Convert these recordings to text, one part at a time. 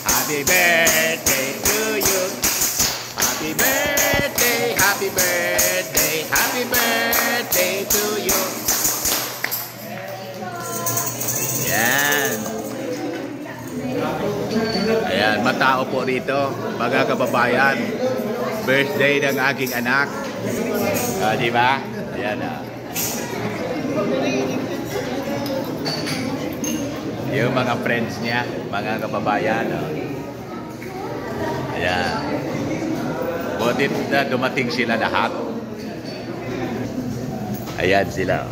Happy birthday to you. Happy birthday, happy birthday, happy birthday to you. Yan. Ayan, matao po rito, mga kababayan. Birthday ng aking anak. Di ba? Ayan na. Yung mga friends niya, mga kababayan. Ayan. Butit na dumating sila lahat. Ayan sila.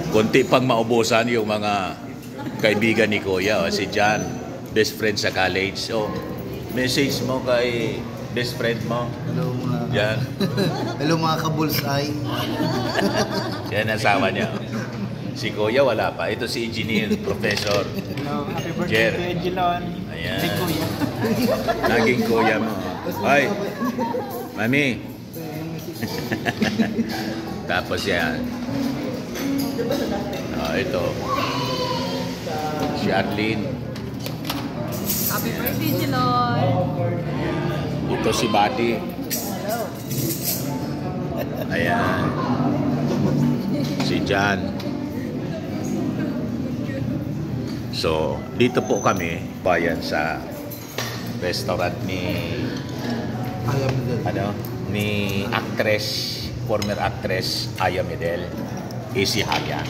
Kunti pang maubusan yung mga kaibigan ni Kuya, si John, best friend sa college. So, message mo kay best friend mo. Hello mga... Yan. Hello mga kabulsay. Yan ang asawa niya. Si Kuya wala pa. Ito si Engineer, Professor. Hello, happy birthday Jer. to Angelon. Ayan. Si Kuya. Naging Kuya mo. Ay, Mami. Tapos yan. Ito. Si Arlene. Happy birthday, Jelon! Ito si Buddy. Ayan. Si John. So, dito po kami, bayan sa restaurant ni ni actress, former actress Aya Medel, Isi Haya.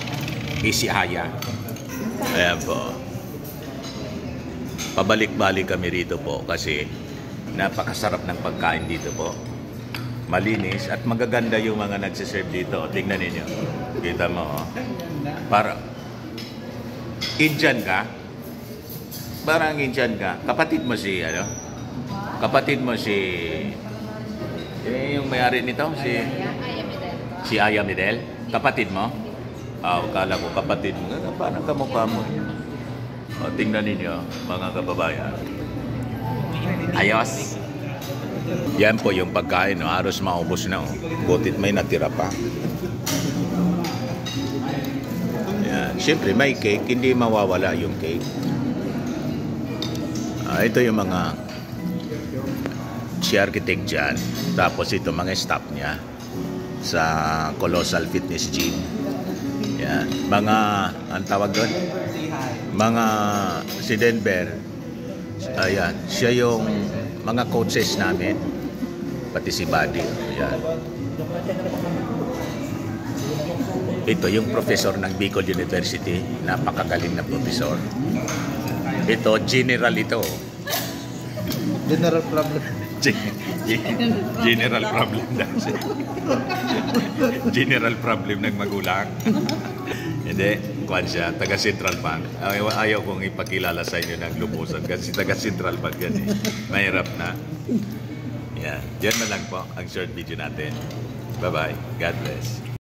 Ayan po. Pabalik-balik kami rito po kasi napakasarap ng pagkain dito po. Malinis at magaganda yung mga nagsiserve dito. Tingnan ninyo. Kita mo, oh. Para Indian ka? Parang Indian ka. Kapatid mo si, Kapatid mo si... yung may-ari nito? Si Aya Medel. Kapatid mo? Kala ko kapatid mo. Parang kamukha mo. Tingnan ninyo, mga kababayan. Ayos. Yan po yung pagkain. Halos maubos na. Butit may natira pa. Yan. Siyempre, may cake. Hindi mawawala yung cake. Ito yung mga si architect dyan. Tapos ito mga staff niya sa Colossal Fitness Gym. Yan. Mga, ang tawag doon? Mga si Denver. Ayan. Siya yung mga coaches namin. Pati si Buddy. Ayan. Ito yung professor ng Bicol University. Napakagaling na professor. Ito, general ito. General problem. General problem daw siya. General problem ng magulang. Hindi, kuwan siya, taga Central Bank. Ayaw kong ipakilala sa inyo ng lumusan kasi taga Central Bank yan eh. Mahirap na. Yan. Yan na lang po ang short video natin. Bye-bye. God bless.